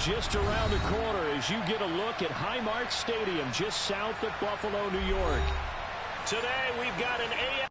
just around the corner as you get a look at Highmark Stadium just south of Buffalo, New York. Today we've got an AFC.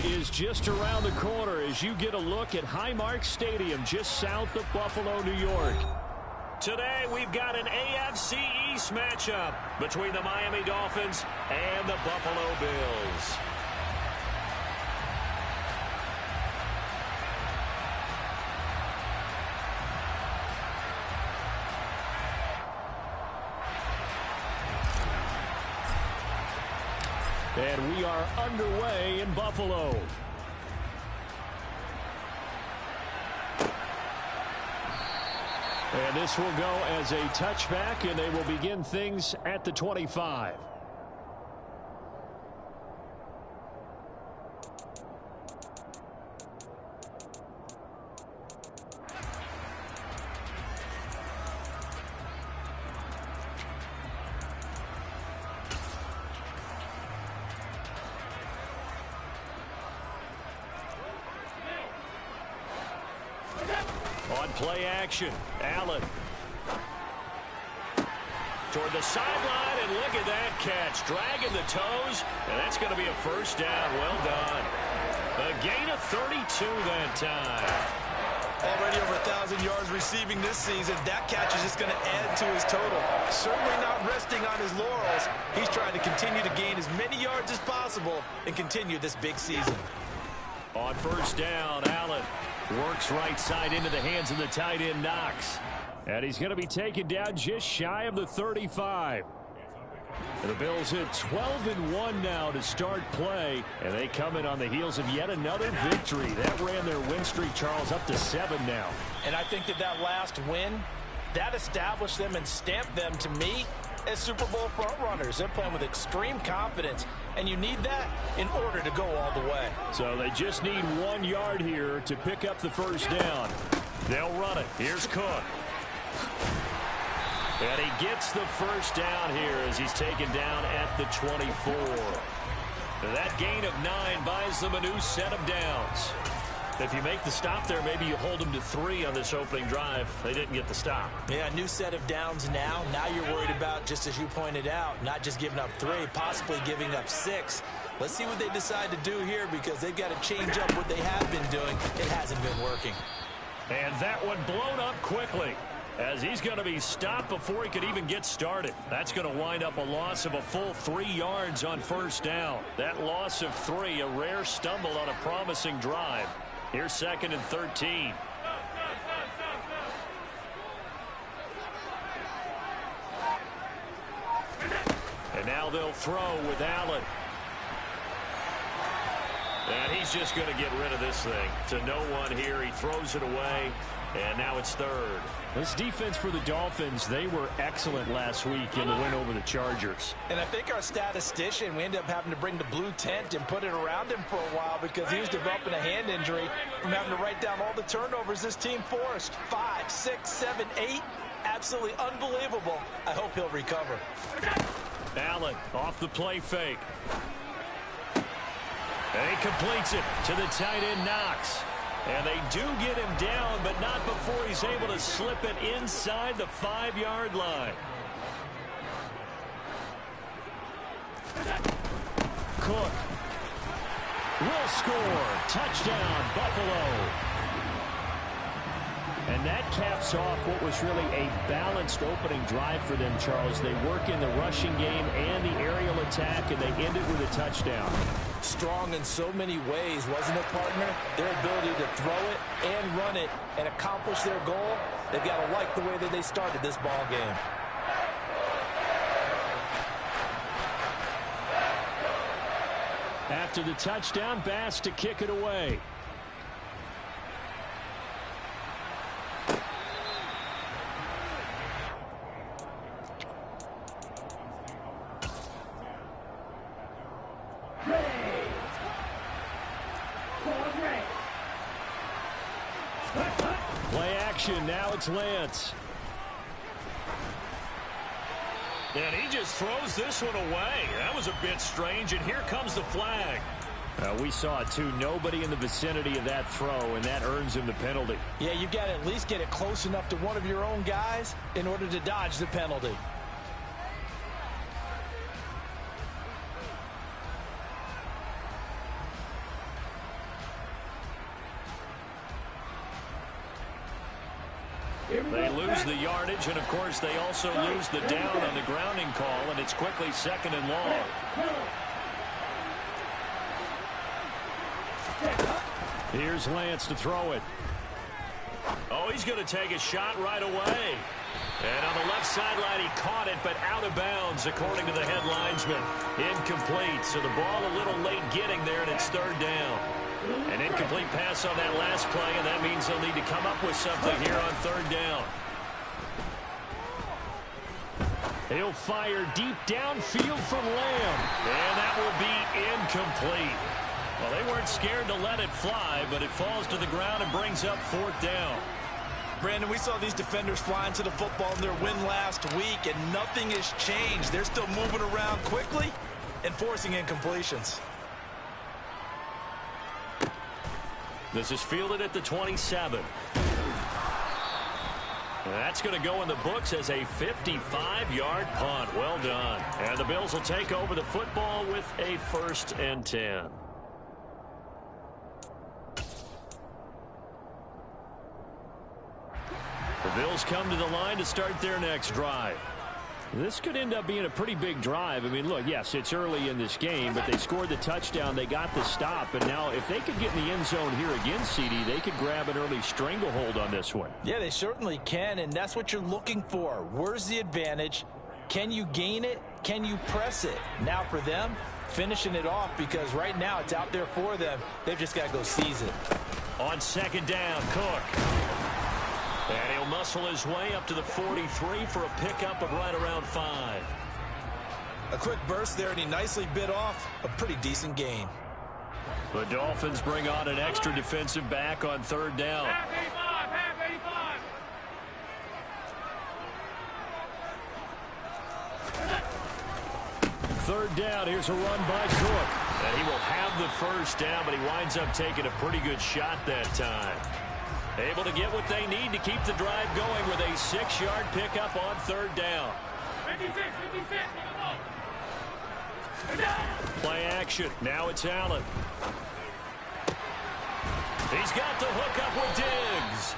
Is just around the corner as you get a look at Highmark Stadium just south of Buffalo, New York. Today we've got an AFC East matchup between the Miami Dolphins and the Buffalo Bills. And we are underway in Buffalo. And this will go as a touchback, and they will begin things at the 25. On play action, Allen. Toward the sideline, and look at that catch. Dragging the toes, and that's going to be a first down. Well done. A gain of 32 that time. Already over 1,000 yards receiving this season. That catch is just going to add to his total. Certainly not resting on his laurels. He's trying to continue to gain as many yards as possible and continue this big season. On first down, Allen works right side into the hands of the tight end, Knox. And he's going to be taken down just shy of the 35. And the Bills at 12-1 now to start play. And they come in on the heels of yet another victory. That ran their win streak, Charles, up to 7 now. And I think that last win, that established them and stamped them, to me, as Super Bowl frontrunners. They're playing with extreme confidence, and you need that in order to go all the way. So they just need 1 yard here to pick up the first down. They'll run it. Here's Cook. And he gets the first down here as he's taken down at the 24. That gain of 9 buys them a new set of downs. If you make the stop there, maybe you hold them to 3 on this opening drive. They didn't get the stop. Yeah, new set of downs now. Now you're worried about, just as you pointed out, not just giving up 3, possibly giving up 6. Let's see what they decide to do here, because they've got to change up what they have been doing. It hasn't been working. And that one blown up quickly, as he's going to be stopped before he could even get started. That's going to wind up a loss of a full 3 yards on first down. That loss of 3, a rare stumble on a promising drive. Here's 2nd and 13. And now they'll throw with Allen. And he's just going to get rid of this thing to no one here. He throws it away, and now it's 3rd. This defense for the Dolphins, they were excellent last week in the win over the Chargers. And I think our statistician, we ended up having to bring the blue tent and put it around him for a while, because he was developing a hand injury from having to write down all the turnovers this team forced. 5, 6, 7, 8. Absolutely unbelievable. I hope he'll recover. Allen off the play fake. And he completes it to the tight end, Knox. And they do get him down, but not before he's able to slip it inside the 5-yard line. Cook will score. Touchdown, Buffalo. And that caps off what was really a balanced opening drive for them, Charles. They work in the rushing game and the aerial attack, and they end it with a touchdown. Strong in so many ways, wasn't it, partner? Their ability to throw it and run it and accomplish their goal, they've got to like the way that they started this ball game. After the touchdown, Bass to kick it away. Play action, now it's Lance. And he just throws this one away. That was a bit strange, and here comes the flag. We saw it too. Nobody in the vicinity of that throw, and that earns him the penalty. Yeah, you've got to at least get it close enough to one of your own guys in order to dodge the penalty. They lose the yardage, and, of course, they also lose the down on the grounding call, and it's quickly 2nd and long. Here's Lance to throw it. Oh, he's going to take a shot right away. And on the left sideline, he caught it, but out of bounds, according to the head linesman. Incomplete, so the ball a little late getting there, and it's 3rd down. An incomplete pass on that last play, and that means they'll need to come up with something here on 3rd down. He'll fire deep downfield from Lamb. And that will be incomplete. Well, they weren't scared to let it fly, but it falls to the ground and brings up 4th down. Brandon, we saw these defenders flying to the football in their win last week, and nothing has changed. They're still moving around quickly and forcing incompletions. This is fielded at the 27. That's going to go in the books as a 55-yard punt. Well done. And the Bills will take over the football with a 1st and 10. The Bills come to the line to start their next drive. This could end up being a pretty big drive. I mean, look, yes, it's early in this game, but they scored the touchdown. They got the stop. And now if they could get in the end zone here again, CD, they could grab an early stranglehold on this one. Yeah, they certainly can, and that's what you're looking for. Where's the advantage? Can you gain it? Can you press it? Now for them, finishing it off, because right now it's out there for them. They've just got to go seize it. On 2nd down, Cook. And he'll muscle his way up to the 43 for a pickup of right around 5. A quick burst there, and he nicely bit off a pretty decent gain. The Dolphins bring on an extra defensive back on 3rd down. Half 85. 3rd down, here's a run by Cook. And he will have the 1st down, but he winds up taking a pretty good shot that time. Able to get what they need to keep the drive going with a 6-yard pickup on 3rd down. 56. Play action. Now it's Allen. He's got the hook up with Diggs.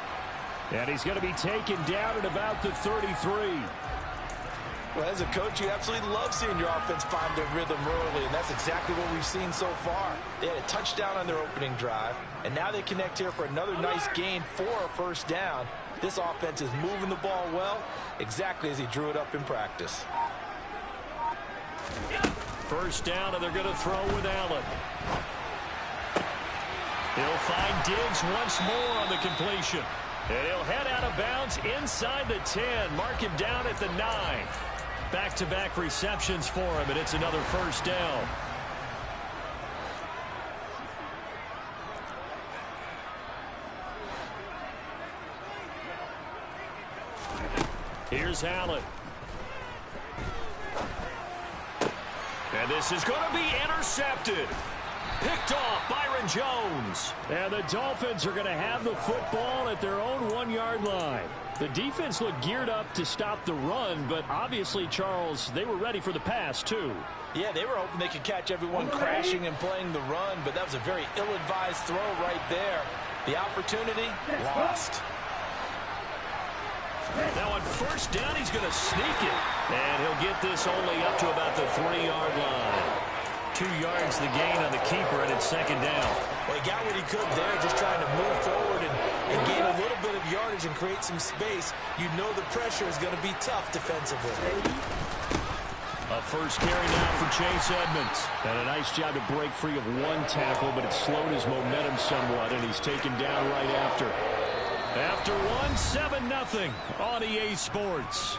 And he's going to be taken down at about the 33. Well, as a coach, you absolutely love seeing your offense find their rhythm early, and that's exactly what we've seen so far. They had a touchdown on their opening drive, and now they connect here for another nice gain for a 1st down. This offense is moving the ball well, exactly as he drew it up in practice. 1st down, and they're going to throw with Allen. He'll find Diggs once more on the completion. And he'll head out of bounds inside the 10. Mark him down at the 9. Back-to-back receptions for him, and it's another 1st down. Here's Allen. And this is going to be intercepted. Picked off Byron Jones. And the Dolphins are going to have the football at their own 1-yard line. The defense looked geared up to stop the run, but obviously, Charles, they were ready for the pass, too. Yeah, they were hoping they could catch everyone crashing and playing the run, but that was a very ill-advised throw right there. The opportunity, lost. Now on first down, he's going to sneak it. And he'll get this only up to about the 3-yard line. 2 yards the gain on the keeper, and it's second down. Well, he got what he could there, just trying to move forward and gain a little bit of yardage and create some space. You know the pressure is going to be tough defensively. A first carry now for Chase Edmonds. And a nice job to break free of one tackle, but it slowed his momentum somewhat, and he's taken down right after. After one, 7-0 on EA Sports.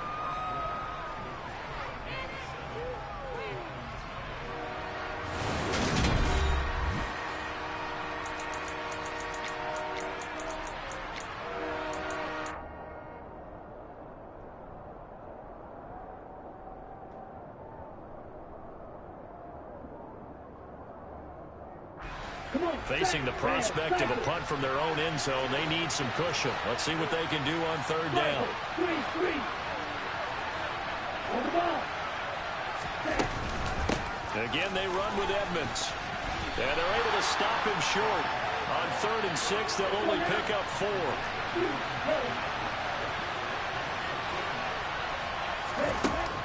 Facing the prospect of a punt from their own end zone, they need some cushion. Let's see what they can do on third down. Again, they run with Edmonds. And they're able to stop him short. On 3rd and 6, they'll only pick up 4.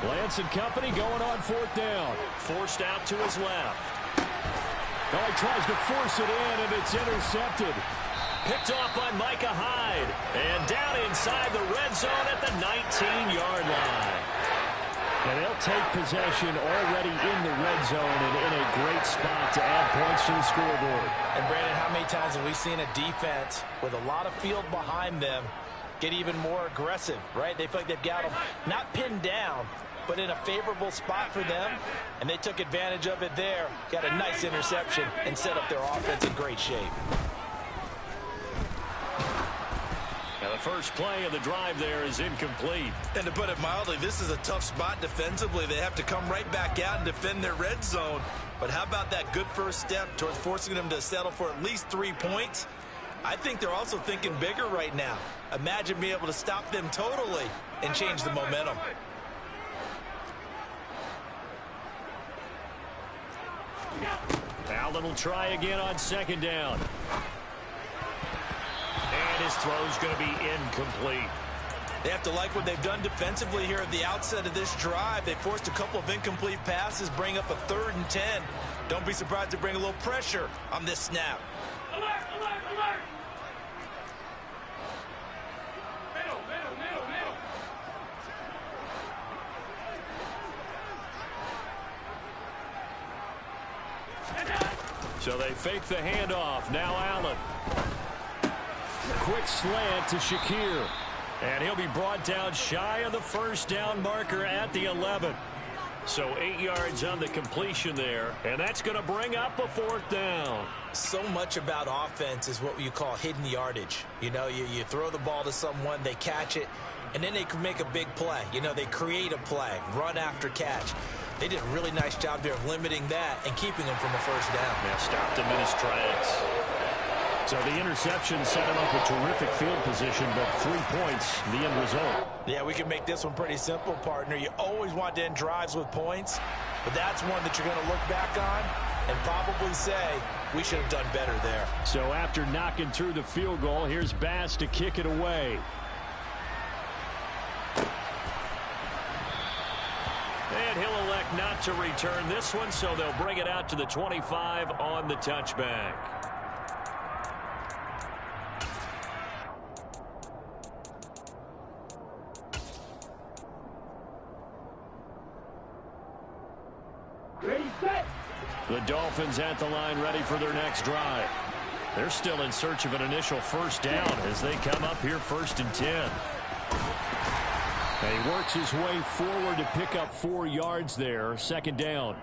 Lance and company going on 4th down. Forced out to his left. Oh, he tries to force it in, and it's intercepted. Picked off by Micah Hyde. And down inside the red zone at the 19-yard line. And they'll take possession already in the red zone and in a great spot to add points to the scoreboard. And, Brandon, how many times have we seen a defense with a lot of field behind them get even more aggressive, right? They feel like they've got them not pinned down, but in a favorable spot for them, and they took advantage of it there, got a nice interception, and set up their offense in great shape. Now the first play of the drive there is incomplete. And to put it mildly, this is a tough spot defensively. They have to come right back out and defend their red zone. But how about that good first step towards forcing them to settle for at least 3 points? I think they're also thinking bigger right now. Imagine being able to stop them totally and change the momentum. Allen will try again on 2nd down. And his throw's going to be incomplete. They have to like what they've done defensively here at the outset of this drive. They forced a couple of incomplete passes, bring up a 3rd and 10. Don't be surprised to bring a little pressure on this snap. Alert, alert, alert! Middle, middle, middle, middle. So they fake the handoff. Now Allen. Quick slant to Shakir. And he'll be brought down shy of the first down marker at the 11. So 8 yards on the completion there. And that's going to bring up a 4th down. So much about offense is what you call hidden yardage. You know, you throw the ball to someone, they catch it, and then they can make a big play. You know, they create a play, run after catch. They did a really nice job there of limiting that and keeping him from a first down. Yeah, stopped him in his tracks. So the interception set him up a terrific field position, but 3 points, the end result. Yeah, we can make this one pretty simple, partner. You always want to end drives with points, but that's one that you're going to look back on and probably say, we should have done better there. So after knocking through the field goal, here's Bass to kick it away. And he'll elect not to return this one, so they'll bring it out to the 25 on the touchback. Ready, set! The Dolphins at the line ready for their next drive. They're still in search of an initial first down as they come up here 1st and 10. And he works his way forward to pick up 4 yards there, 2nd down.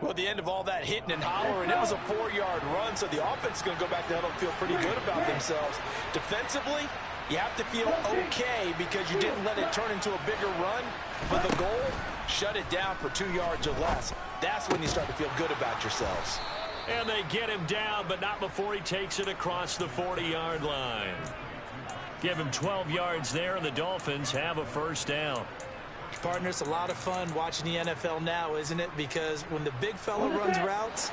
Well, at the end of all that hitting and hollering, it was a 4-yard run, so the offense is going to go back to huddle and feel pretty good about themselves. Defensively, you have to feel okay because you didn't let it turn into a bigger run, but the goal, shut it down for 2 yards or less. That's when you start to feel good about yourselves. And they get him down, but not before he takes it across the 40-yard line. Give him 12 yards there, and the Dolphins have a first down. Partner, it's a lot of fun watching the NFL now, isn't it? Because when the big fella runs routes,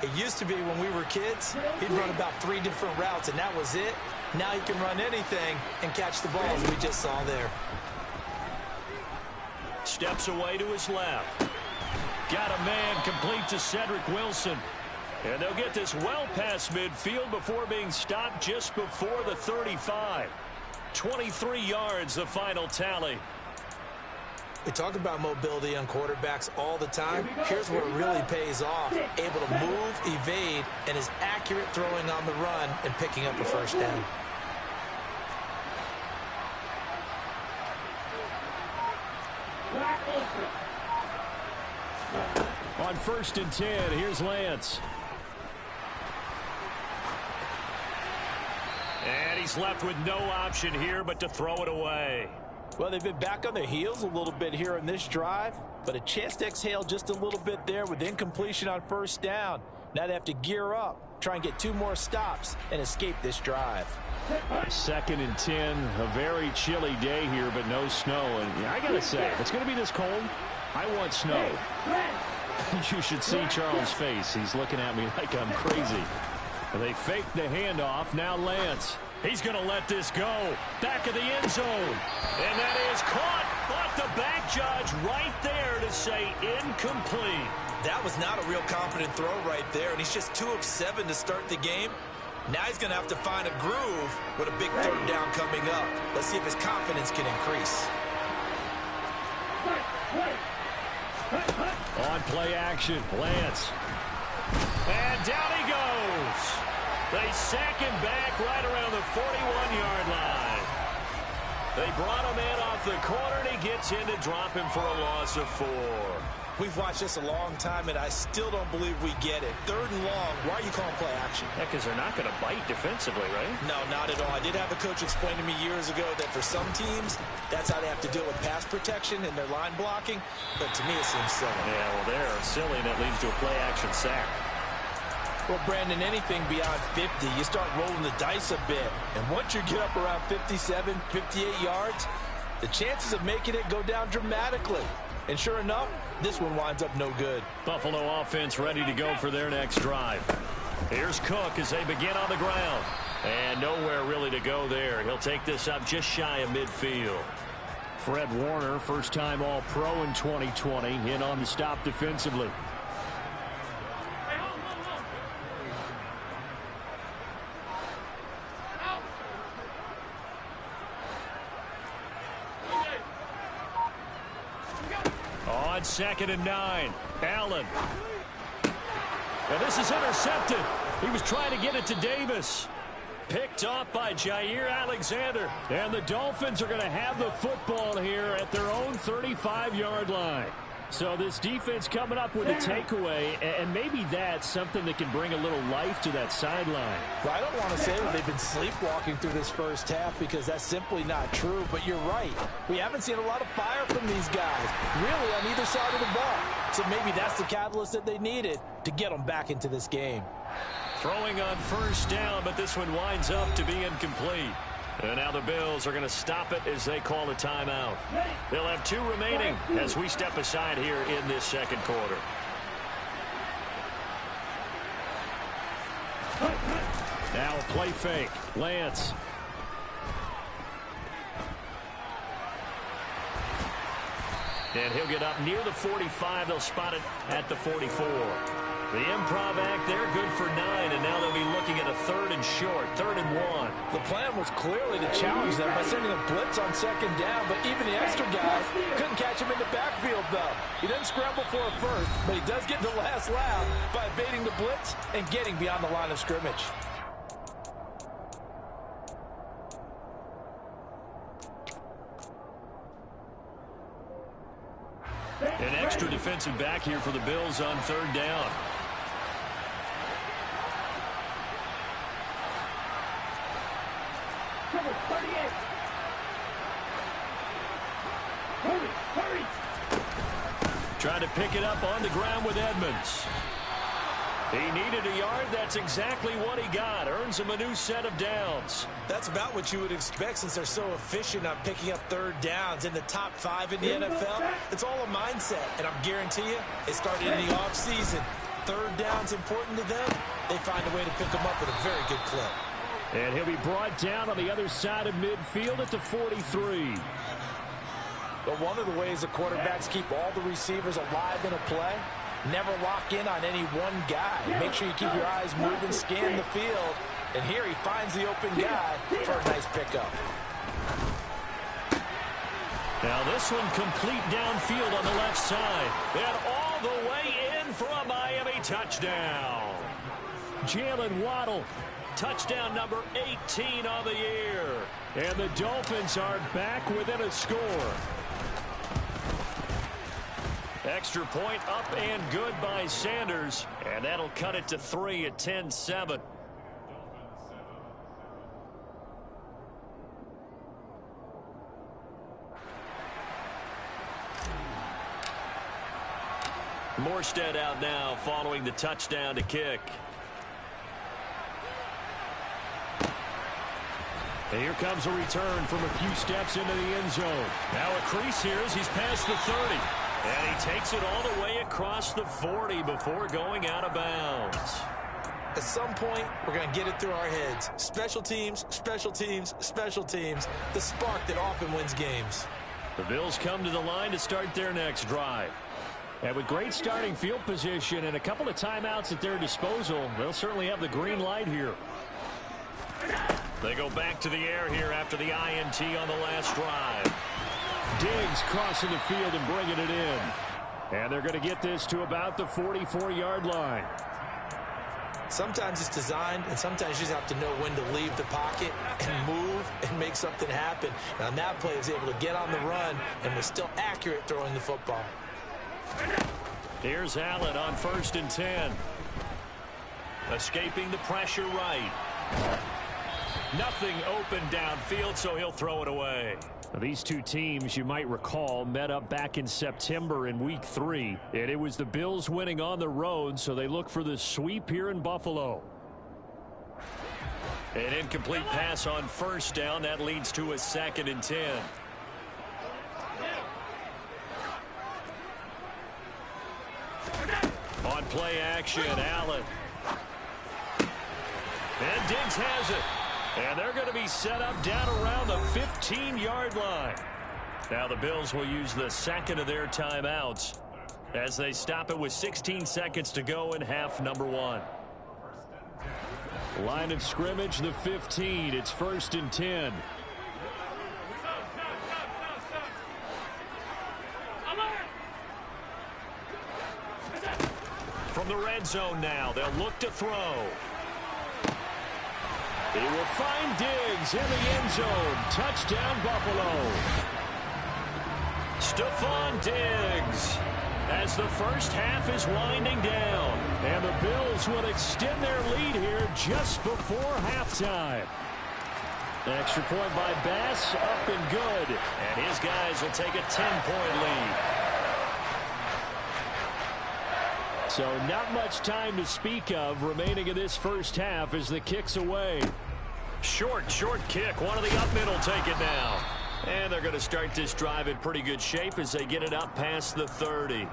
it used to be when we were kids, he'd run about 3 different routes, and that was it. Now he can run anything and catch the ball, as we just saw there. Steps away to his left. Got a man complete to Cedric Wilson. And they'll get this well past midfield before being stopped just before the 35. 23 yards, the final tally. We talk about mobility on quarterbacks all the time. Here's where it really pays off. Able to move, evade, and is accurate throwing on the run and picking up a first down. On 1st and 10, here's Lance. And he's left with no option here but to throw it away. Well, they've been back on their heels a little bit here in this drive, but a chance to exhale just a little bit there with incompletion on 1st down. Now they have to gear up, try and get 2 more stops, and escape this drive. 2nd and 10, a very chilly day here, but no snow. And I got to say, if it's going to be this cold, I want snow. You should see Charles' face. He's looking at me like I'm crazy. They fake the handoff. Now Lance. He's going to let this go. Back of the end zone. And that is caught. But the back judge right there to say incomplete. That was not a real confident throw right there, and he's just 2 of 7 to start the game. Now he's going to have to find a groove with a big 3rd down coming up. Let's see if his confidence can increase. On play action, Lance. And down he goes. They sack him back right around the 41-yard line. They brought him in off the corner, and he gets in to drop him for a loss of 4. We've watched this a long time, and I still don't believe we get it. 3rd and long, why are you calling play action? Yeah, because they're not going to bite defensively, right? No, not at all. I did have a coach explain to me years ago that for some teams, that's how they have to deal with pass protection and their line blocking. But to me, it seems silly. Yeah, well, they're silly, and it leads to a play action sack. Well, Brandon, anything beyond 50, you start rolling the dice a bit. And once you get up around 57, 58 yards, the chances of making it go down dramatically. And sure enough, this one winds up no good. Buffalo offense ready to go for their next drive. Here's Cook as they begin on the ground. And nowhere really to go there. He'll take this up just shy of midfield. Fred Warner, first-time All-Pro in 2020, in on the stop defensively. On 2nd and 9, Allen. And this is intercepted. He was trying to get it to Davis. Picked off by Jair Alexander. And the Dolphins are going to have the football here at their own 35-yard line. So this defense coming up with a takeaway, and maybe that's something that can bring a little life to that sideline. Well, I don't want to say that they've been sleepwalking through this 1st half because that's simply not true, but you're right. We haven't seen a lot of fire from these guys, really on either side of the ball. So maybe that's the catalyst that they needed to get them back into this game. Throwing on 1st down, but this one winds up to be incomplete. And now the Bills are going to stop it as they call a timeout. They'll have 2 remaining as we step aside here in this 2nd quarter. Now a play fake. Lance. And he'll get up near the 45. They'll spot it at the 44. The improv act there, good for 9, and now they'll be looking at a 3rd and short, 3rd and 1. The plan was clearly to challenge them by sending a blitz on 2nd down, but even the extra guys couldn't catch him in the backfield, though. He doesn't scramble for a first, but he does get the last laugh by evading the blitz and getting beyond the line of scrimmage. An extra defensive back here for the Bills on 3rd down. Number 38. Hurry. Trying to pick it up on the ground with Edmonds. He needed a yard. That's exactly what he got. Earns him a new set of downs. That's about what you would expect since they're so efficient on picking up 3rd downs in the top 5 in the NFL. It's all a mindset, and I'm guarantee you it started in the offseason. 3rd down's important to them. They find a way to pick them up with a very good clip. And he'll be brought down on the other side of midfield at the 43. But one of the ways the quarterbacks keep all the receivers alive in a play, never lock in on any one guy. Make sure you keep your eyes moving, scan the field. And here he finds the open guy for a nice pickup. Now this one complete downfield on the left side. And all the way in for a Miami touchdown. Jalen Waddle. Touchdown number 18 on the year. And the Dolphins are back within a score. Extra point up and good by Sanders. And that'll cut it to 3 at 10-7. Morstead out now following the touchdown to kick. And here comes a return from a few steps into the end zone. Now a crease here as he's past the 30. And he takes it all the way across the 40 before going out of bounds. At some point, we're going to get it through our heads. Special teams, special teams, special teams. The spark that often wins games. The Bills come to the line to start their next drive. And with great starting field position and a couple of timeouts at their disposal, they'll certainly have the green light here. They go back to the air here after the INT on the last drive. Diggs crossing the field and bringing it in. And they're going to get this to about the 44-yard line. Sometimes it's designed, and sometimes you just have to know when to leave the pocket and move and make something happen. And on that play, he was able to get on the run and was still accurate throwing the football. Here's Allen on 1st and 10. Escaping the pressure right. Nothing open downfield, so he'll throw it away. Now, these two teams, you might recall, met up back in September in Week 3. And it was the Bills winning on the road, so they look for the sweep here in Buffalo. An incomplete pass on 1st down. That leads to a 2nd and 10. On play action, Allen. And Diggs has it. And they're going to be set up down around the 15-yard line. Now the Bills will use the second of their timeouts as they stop it with 16 seconds to go in half number 1. Line of scrimmage, the 15. It's 1st and 10. From the red zone now, they'll look to throw. He will find Diggs in the end zone. Touchdown, Buffalo. Stephon Diggs as the first half is winding down. And the Bills will extend their lead here just before halftime. Extra point by Bass, up and good. And his guys will take a 10-point lead. So not much time to speak of remaining in this first half as the kick's away. Short kick. One of the up middle take it now. And they're going to start this drive in pretty good shape as they get it up past the 30.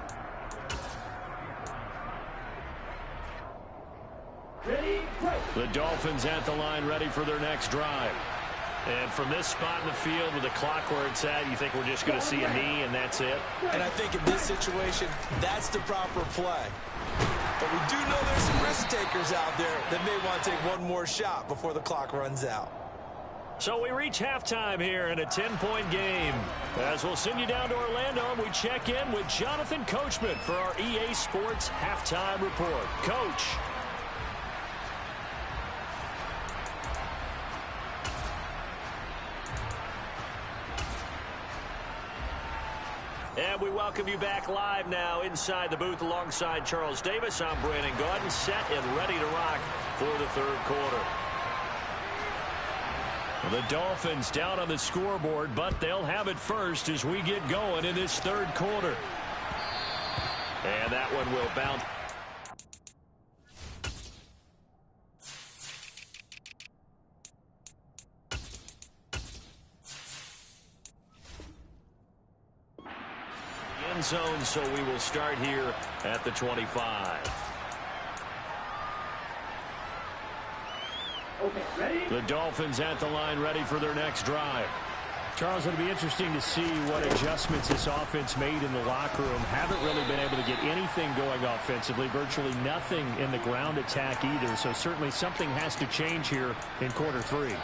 Ready, break. The Dolphins at the line ready for their next drive. And from this spot in the field with the clock where it's at, you think we're just going to see a knee and that's it? And I think in this situation, that's the proper play. But we do know there's some risk takers out there that may want to take one more shot before the clock runs out. So we reach halftime here in a 10-point game. As we'll send you down to Orlando, and we check in with Jonathan Coachman for our EA Sports Halftime Report. Coach. And we welcome you back live now inside the booth alongside Charles Davis. I'm Brandon Gaudin, set and ready to rock for the third quarter. The Dolphins down on the scoreboard, but they'll have it first as we get going in this third quarter. And that one will bounce. End zone, so we will start here at the 25. Ready? The Dolphins at the line, ready for their next drive. Charles, it'll be interesting to see what adjustments this offense made in the locker room. Haven't really been able to get anything going offensively. Virtually nothing in the ground attack either. So certainly something has to change here in quarter 3.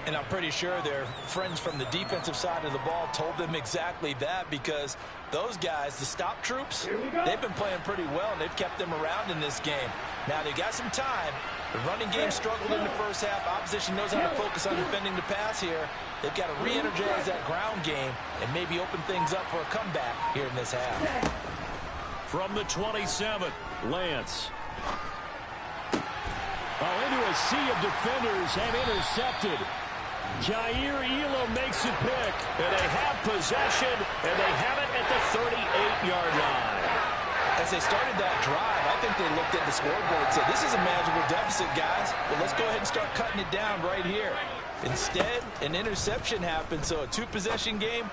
And I'm pretty sure their friends from the defensive side of the ball told them exactly that, because those guys, the stop troops, they've been playing pretty well, and they've kept them around in this game. Now, they got some time. The running game struggled in the first half. Opposition knows how to focus on defending the pass here. They've got to re-energize that ground game and maybe open things up for a comeback here in this half. From the 27, Lance. Into a sea of defenders and intercepted. Jair Elam makes a pick. And they have possession, and they have it at the 38-yard line. As they started that drive, I think they looked at the scoreboard and said, this is a manageable deficit, guys, but let's go ahead and start cutting it down right here. Instead, an interception happened, so a 2-possession game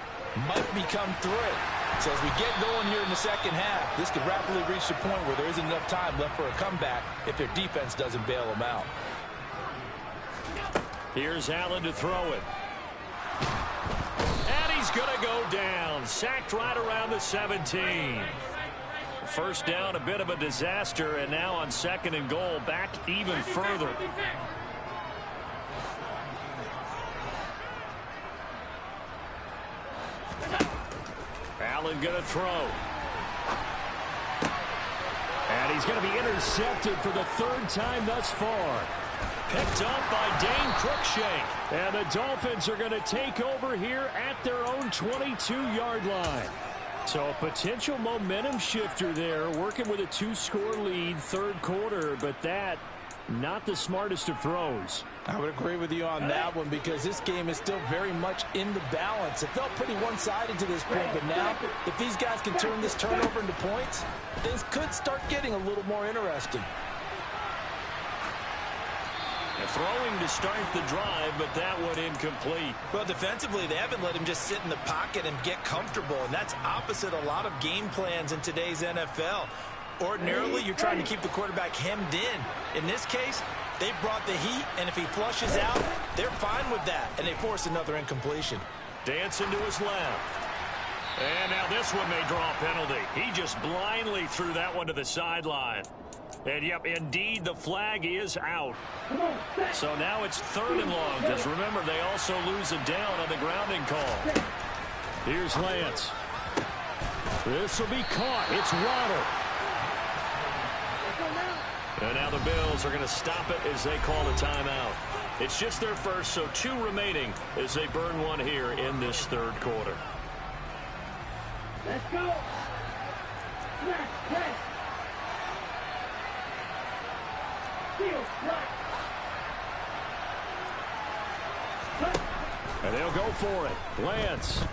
might become 3. So as we get going here in the second half, this could rapidly reach the point where there isn't enough time left for a comeback if their defense doesn't bail them out. Here's Allen to throw it. And he's going to go down. Sacked right around the 17. First down, a bit of a disaster, and now on 2nd and goal, back even further. Allen going to throw. And he's going to be intercepted for the 3rd time thus far. Picked up by Dane Cruikshank. And the Dolphins are going to take over here at their own 22-yard line. So a potential momentum shifter there, working with a 2-score lead, 3rd quarter, but that not the smartest of throws. I would agree with you on that one, because this game is still very much in the balance. It felt pretty one-sided to this point, but now if these guys can turn this turnover into points, things could start getting a little more interesting. Throwing to start the drive, but that one incomplete. Well, defensively, they haven't let him just sit in the pocket and get comfortable, and that's opposite a lot of game plans in today's NFL. Ordinarily, you're trying to keep the quarterback hemmed in. In this case, they brought the heat, and if he flushes out, they're fine with that, and they force another incompletion. Dancing to his left. And now this one may draw a penalty. He just blindly threw that one to the sideline. And, yep, indeed, the flag is out. So now it's 3rd and long, because remember, they also lose a down on the grounding call. Here's Lance. This will be caught. It's Waddle. And now the Bills are going to stop it as they call the timeout. It's just their first, so 2 remaining as they burn one here in this 3rd quarter. Let's go. Press. And they'll go for it. Lance.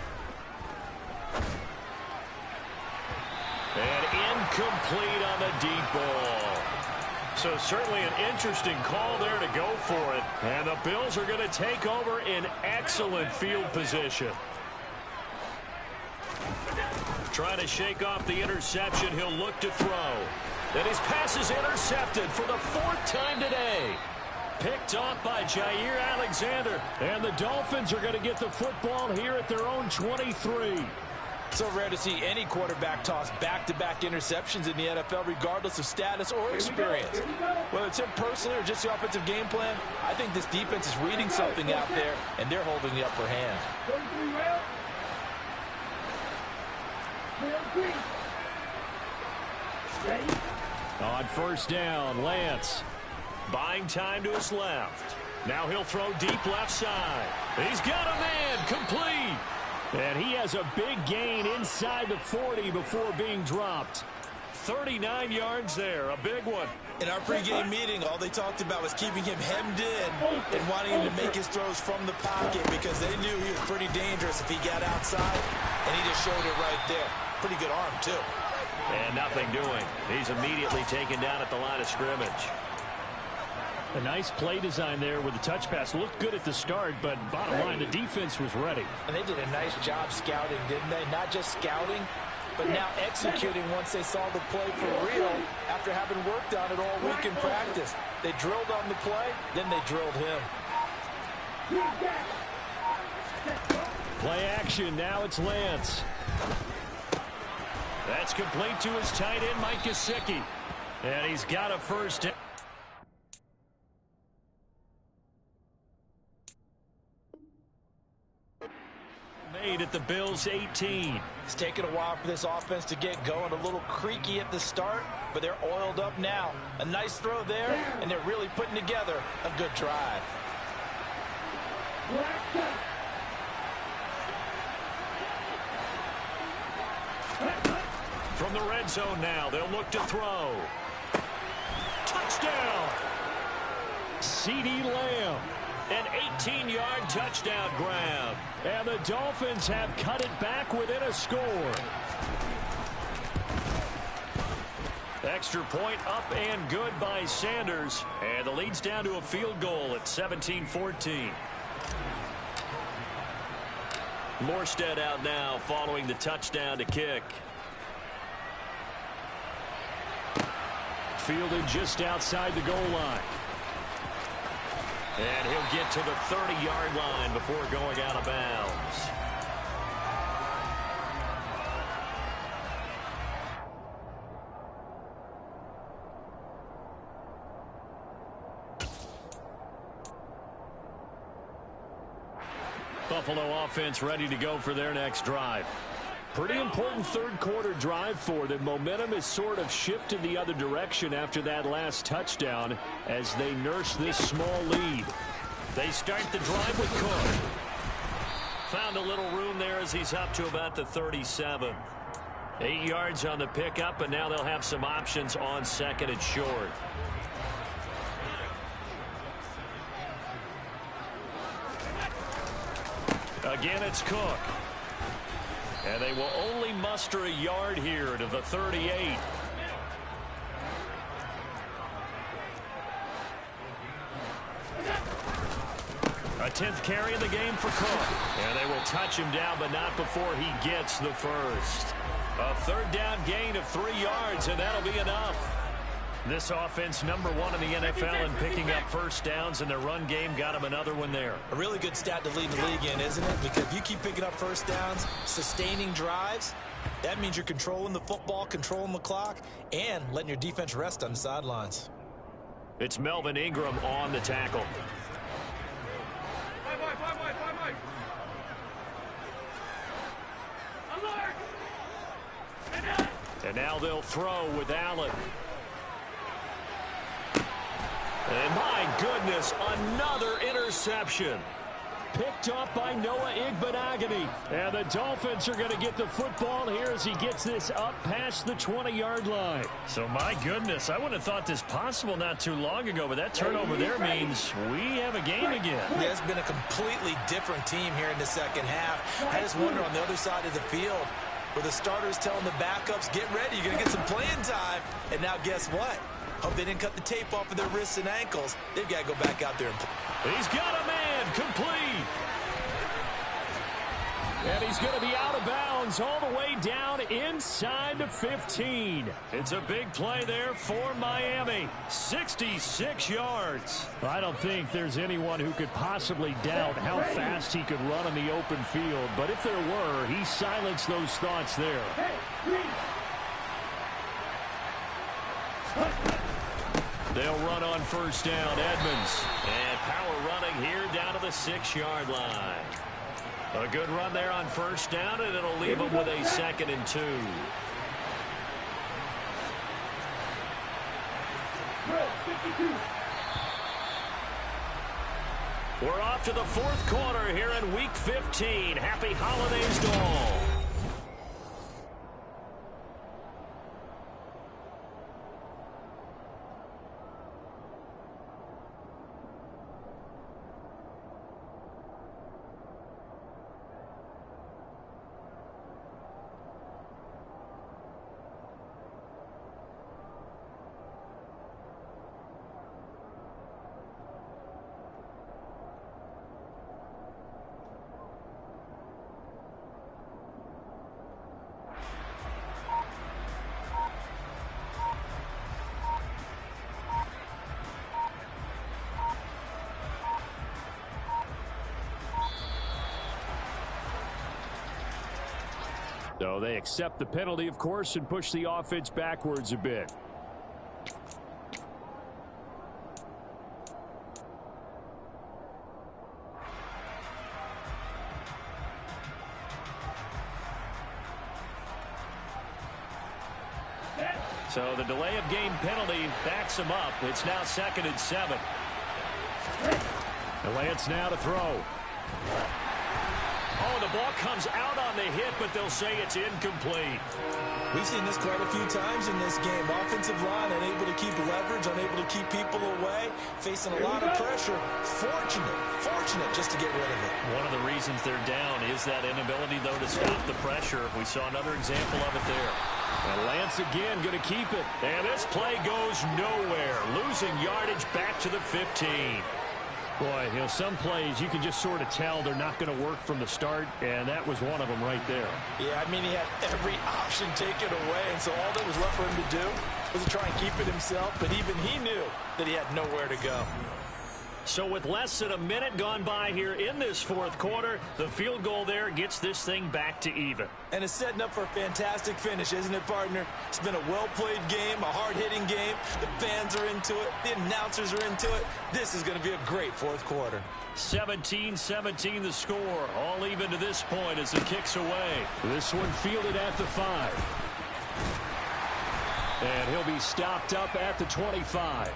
And incomplete on the deep ball. So certainly an interesting call there to go for it. And the Bills are going to take over in excellent field position. Trying to shake off the interception. He'll look to throw. And his pass is intercepted for the 4th time today. Picked off by Jair Alexander. And the Dolphins are going to get the football here at their own 23. So rare to see any quarterback toss back-to-back interceptions in the NFL, regardless of status or experience. Whether it's him personally or just the offensive game plan, I think this defense is reading something out there, and they're holding the upper hand. Ready? On 1st down, Lance. Buying time to his left. Now he'll throw deep left side. He's got a man, complete. And he has a big gain inside the 40 before being dropped. 39 yards there, a big one. In our pregame meeting, all they talked about was keeping him hemmed in and wanting him to make his throws from the pocket, because they knew he was pretty dangerous if he got outside, and he just showed it right there. Pretty good arm, too. And nothing doing. He's immediately taken down at the line of scrimmage. A nice play design there with the touch pass. Looked good at the start, but bottom line, the defense was ready. And they did a nice job scouting, didn't they? Not just scouting, but now executing once they saw the play for real after having worked on it all week in practice. They drilled on the play, then they drilled him. Play action, now it's Lance. That's complete to his tight end, Mike Gesicki. And he's got a first down. Made at the Bills' 18. It's taken a while for this offense to get going. A little creaky at the start, but they're oiled up now. A nice throw there, and they're really putting together a good drive. From the red zone now, they'll look to throw. Touchdown! CeeDee Lamb. An 18-yard touchdown grab. And the Dolphins have cut it back within a score. Extra point up and good by Sanders. And the lead's down to a field goal at 17-14. Morstead out now following the touchdown to kick. Fielded just outside the goal line. And he'll get to the 30-yard line before going out of bounds. Buffalo offense ready to go for their next drive. Pretty important third quarter drive for them. Momentum is sort of shifted the other direction after that last touchdown as they nurse this small lead. They start the drive with Cook. Found a little room there as he's up to about the 37. 8 yards on the pickup, and now they'll have some options on second and short. Again, it's Cook. And they will only muster a yard here to the 38. A 10th carry in the game for Cook. And they will touch him down, but not before he gets the first. A third down gain of 3 yards, and that'll be enough. This offense number 1 in the NFL in picking up first downs, and their run game got him another one there. A really good stat to lead the league in, isn't it? Because if you keep picking up first downs, sustaining drives, that means you're controlling the football, controlling the clock, and letting your defense rest on the sidelines. It's Melvin Ingram on the tackle. And now they'll throw with Allen. And my goodness, another interception. Picked up by Noah Igbinoghene. And the Dolphins are going to get the football here as he gets this up past the 20-yard line. So my goodness, I wouldn't have thought this possible not too long ago, but that turnover there means we have a game again. Yeah, it's been a completely different team here in the second half. I just wonder on the other side of the field, where the starters telling the backups, get ready, you're going to get some playing time. And now guess what? Hope they didn't cut the tape off of their wrists and ankles. They've got to go back out there and play. He's got a man complete. And he's going to be out of bounds all the way down inside the 15. It's a big play there for Miami. 66 yards. I don't think there's anyone who could possibly doubt how fast he could run on the open field. But if there were, he silenced those thoughts there. They'll run on first down, Edmonds. And power running here down to the 6-yard line. A good run there on first down, and it'll leave them with a 2nd and 2. We're off to the 4th quarter here in Week 15. Happy holidays to all. So they accept the penalty, of course, and push the offense backwards a bit. So the delay of game penalty backs him up. It's now 2nd and 7. The Lance now to throw. Oh, the ball comes out on the hit, but they'll say it's incomplete. We've seen this quite a few times in this game. Offensive line unable to keep leverage, unable to keep people away, facing a lot of pressure. Fortunate just to get rid of it. One of the reasons they're down is that inability, though, to stop the pressure. We saw another example of it there. And Lance again going to keep it. And this play goes nowhere. Losing yardage back to the 15. Boy, you know, some plays you can just sort of tell they're not going to work from the start, and that was one of them right there. Yeah, I mean, he had every option taken away, and so all that was left for him to do was to try and keep it himself, but even he knew that he had nowhere to go. So with less than a minute gone by here in this 4th quarter, the field goal there gets this thing back to even. And it's setting up for a fantastic finish, isn't it, partner? It's been a well-played game, a hard-hitting game. The fans are into it. The announcers are into it. This is going to be a great 4th quarter. 17-17 the score. All even to this point as it kicks away. This one fielded at the 5. And he'll be stopped up at the 25.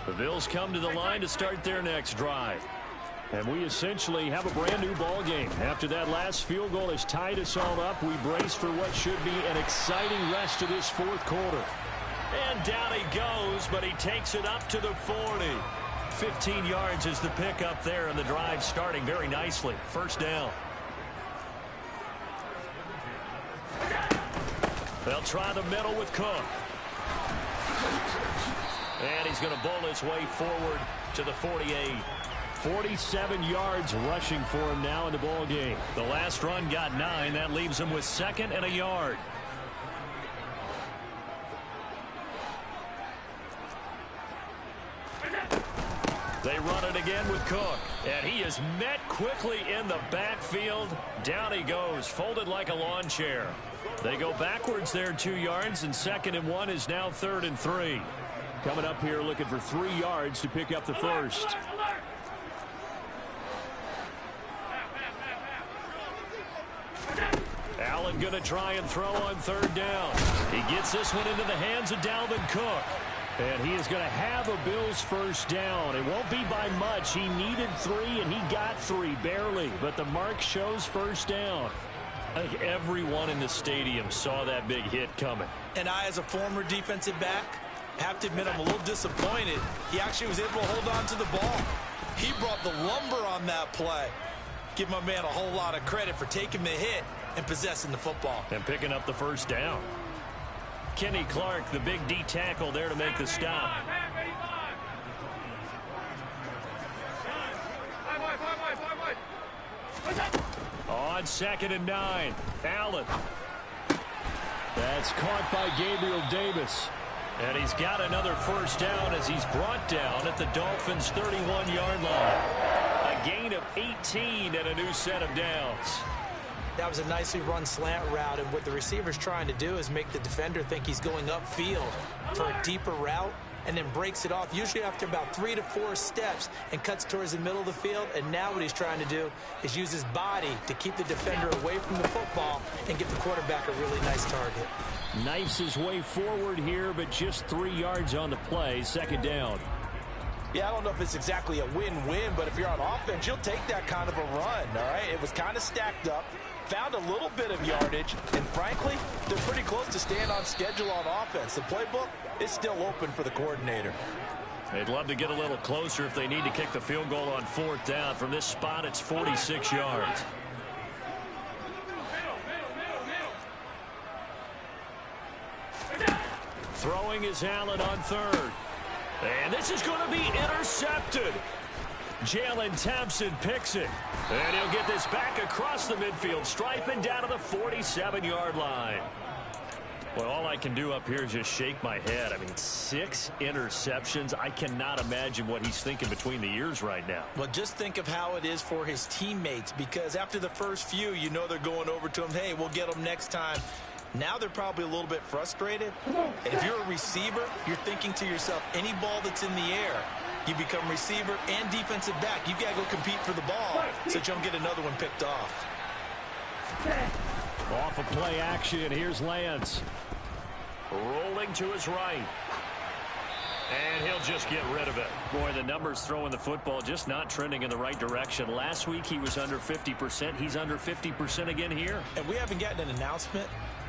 The Bills come to the line to start their next drive. And we essentially have a brand new ball game. After that last field goal has tied us all up, we brace for what should be an exciting rest of this 4th quarter. And down he goes, but he takes it up to the 40. 15 yards is the pickup there, and the drive starting very nicely. First down. They'll try the middle with Cook. And he's going to bowl his way forward to the 48. 47 yards rushing for him now in the ball game. The last run got 9. That leaves him with 2nd and a yard. They run it again with Cook. And he is met quickly in the backfield. Down he goes, folded like a lawn chair. They go backwards there 2 yards, and 2nd and 1 is now 3rd and 3. Coming up here looking for 3 yards to pick up the first. Allen going to try and throw on 3rd down. He gets this one into the hands of Dalvin Cook. And he is going to have a Bills first down. It won't be by much. He needed 3, and he got 3, barely. But the mark shows first down. I think everyone in the stadium saw that big hit coming. And I, as a former defensive back, have to admit I'm a little disappointed. He actually was able to hold on to the ball. He brought the lumber on that play. Give my man a whole lot of credit for taking the hit and possessing the football. And picking up the first down. Kenny Clark, the big D tackle there to make the stop. On 2nd and 9, Allen. That's caught by Gabriel Davis. And he's got another first down as he's brought down at the Dolphins' 31-yard line. A gain of 18 and a new set of downs. That was a nicely run slant route, and what the receiver's trying to do is make the defender think he's going upfield for a deeper route, and then breaks it off, usually after about 3 to 4 steps, and cuts towards the middle of the field. And now what he's trying to do is use his body to keep the defender away from the football and give the quarterback a really nice target. Knifes his way forward here, but just 3 yards on the play. 2nd down. Yeah, I don't know if it's exactly a win-win, but if you're on offense, you'll take that kind of a run, all right? It was kind of stacked up, found a little bit of yardage, and frankly, they're pretty close to staying on schedule on offense. The playbook is still open for the coordinator. They'd love to get a little closer if they need to kick the field goal on 4th down. From this spot, it's 46 yards. Throwing is Allen on 3rd. And this is going to be intercepted. Jalen Thompson picks it. And he'll get this back across the midfield stripe and down to the 47-yard line. Well, all I can do up here is just shake my head. I mean, 6 interceptions. I cannot imagine what he's thinking between the ears right now. Well, just think of how it is for his teammates, because after the first few, you know they're going over to him, hey, we'll get them next time. Now they're probably a little bit frustrated. And if you're a receiver, you're thinking to yourself, any ball that's in the air, you become receiver and defensive back. You've got to go compete for the ball so you don't get another one picked off. Off of play action, here's Lance. Rolling to his right. And he'll just get rid of it. Boy, the numbers throwing the football just not trending in the right direction. Last week he was under 50%. He's under 50% again here. And we haven't gotten an announcement,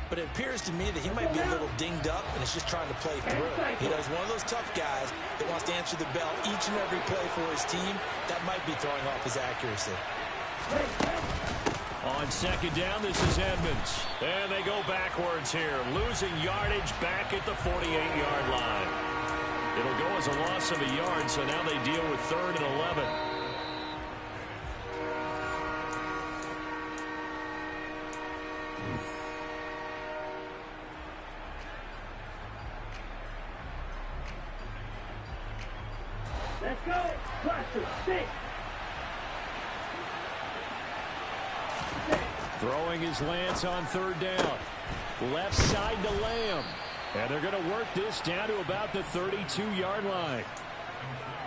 but it appears to me that he might be a little dinged up and is just trying to play through. You know, he's one of those tough guys that wants to answer the bell each and every play for his team. That might be throwing off his accuracy. On second down, this is Edmonds. And they go backwards here, losing yardage back at the 48-yard line. It'll go as a loss of a yard, so now they deal with 3rd and 11. Let's go. Cluster. 6. Throwing is Lance on 3rd down. Left side to Lamb. And they're going to work this down to about the 32-yard line.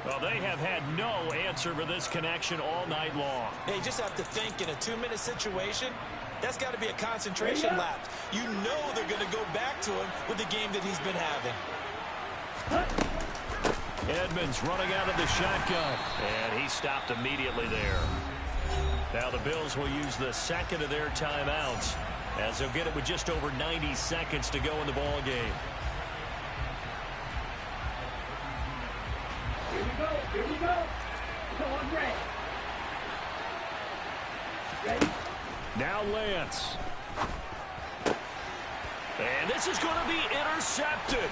Well, they have had no answer for this connection all night long. They just have to think in a 2-minute situation, that's got to be a concentration lapse. You know they're going to go back to him with the game that he's been having. Edmonds running out of the shotgun. And he stopped immediately there. Now the Bills will use the second of their timeouts as they'll get it with just over 90 seconds to go in the ball game. Here we go. Here we go. Go on, Ray. Ready? Now Lance. And this is going to be intercepted.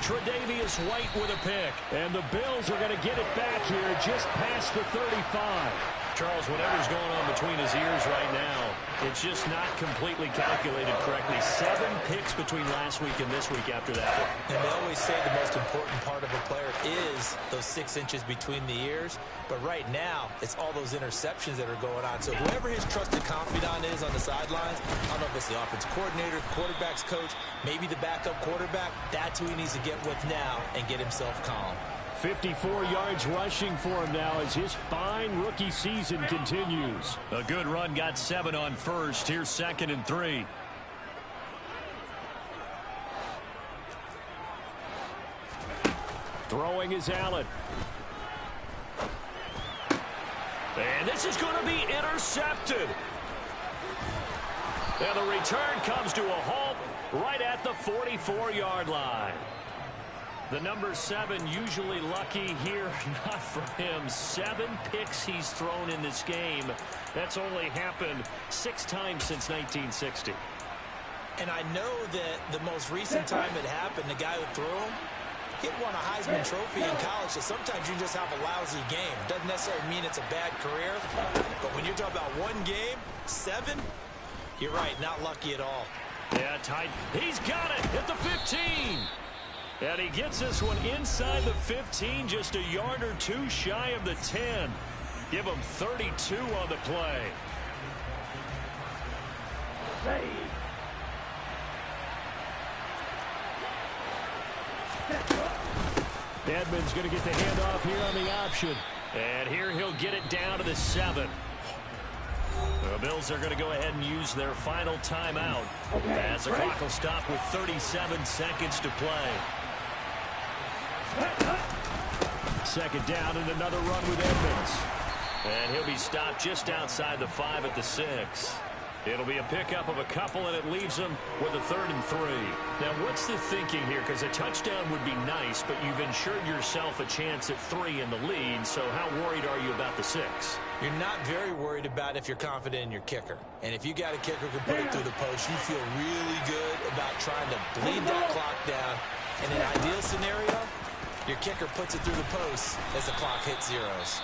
Tre'Davious White with a pick. And the Bills are going to get it back here just past the 35. Charles, whatever's going on between his ears right now, it's just not completely calculated correctly. 7 picks between last week and this week after that. And they always say the most important part of a player is those 6 inches between the ears. But right now, it's all those interceptions that are going on. So whoever his trusted confidant is on the sidelines, I don't know if it's the offensive coordinator, quarterback's coach, maybe the backup quarterback, that's who he needs to get with now and get himself calm. 54 yards rushing for him now as his fine rookie season continues. A good run, got 7 on first. Here's 2nd and 3. Throwing is Allen. And this is going to be intercepted. And the return comes to a halt right at the 44-yard line. The number 7 usually lucky here, not for him. 7 picks he's thrown in this game. That's only happened 6 times since 1960. And I know that the most recent time it happened, the guy who threw him, he won a Heisman Trophy in college, so sometimes you just have a lousy game. Doesn't necessarily mean it's a bad career, but when you're talking about 1 game, 7, you're right, not lucky at all. Yeah, tight. He's got it at the 15. And he gets this one inside the 15, just a yard or 2 shy of the 10. Give him 32 on the play. Ready. Edmonds going to get the handoff here on the option. And here he'll get it down to the 7. The Bills are going to go ahead and use their final timeout as the clock will stop with 37 seconds to play. Second down and another run with Edmonds. And he'll be stopped just outside the 5 at the 6. It'll be a pickup of a couple, and it leaves them with a 3rd and 3. Now, what's the thinking here? Because a touchdown would be nice, but you've ensured yourself a chance at 3 in the lead, so how worried are you about the 6? You're not very worried about if you're confident in your kicker. And if you got a kicker who can put it through the post, you feel really good about trying to bleed that clock down. In an ideal scenario, your kicker puts it through the post as the clock hits zeros.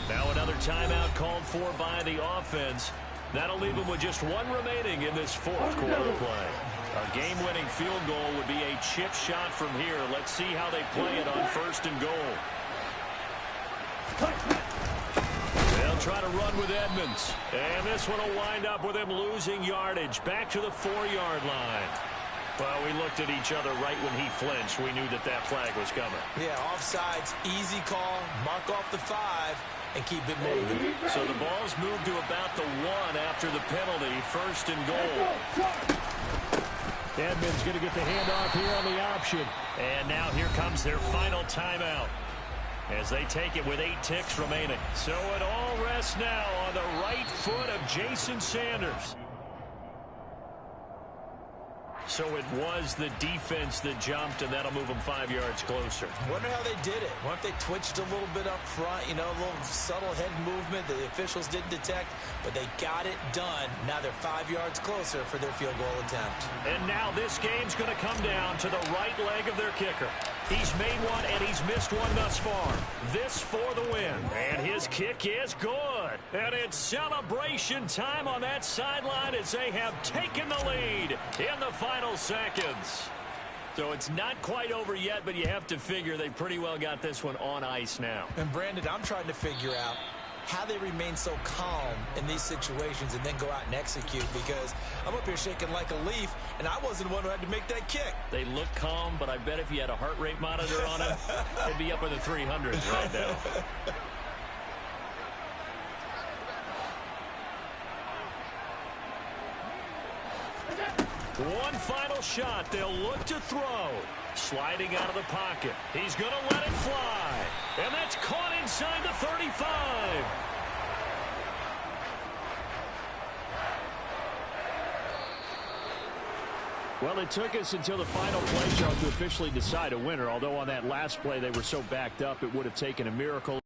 Now another timeout called for by the offense. That'll leave them with just one remaining in this fourth quarter play. A game-winning field goal would be a chip shot from here. Let's see how they play it on 1st and goal. They'll try to run with Edmonds. And this one will wind up with him losing yardage. Back to the 4-yard line. Well, we looked at each other right when he flinched. We knew that that flag was coming. Yeah, offsides, easy call. Mark off the 5 and keep it moving. So the ball's moved to about the 1 after the penalty. 1st and goal. Edmonds going to get the handoff here on the option. And now here comes their final timeout as they take it with 8 ticks remaining. So it all rests now on the right foot of Jason Sanders. So it was the defense that jumped, and that'll move them 5 yards closer. Wonder how they did it. Wonder if they twitched a little bit up front, you know, a little subtle head movement that the officials didn't detect, but they got it done. Now they're 5 yards closer for their field goal attempt. And now this game's going to come down to the right leg of their kicker. He's made one, and he's missed one thus far. This for the win. And his kick is good. And it's celebration time on that sideline as they have taken the lead in the final seconds. So it's not quite over yet, but you have to figure they pretty well got this one on ice now. And Brandon, I'm trying to figure out how they remain so calm in these situations and then go out and execute, because I'm up here shaking like a leaf, and I wasn't the one who had to make that kick. They look calm, but I bet if you had a heart rate monitor on them, they'd be up in the 300s right now. One final shot. They'll look to throw. Sliding out of the pocket. He's going to let it fly. And that's caught inside the 35. Well, it took us until the final play, Charles, to officially decide a winner. Although on that last play they were so backed up, it would have taken a miracle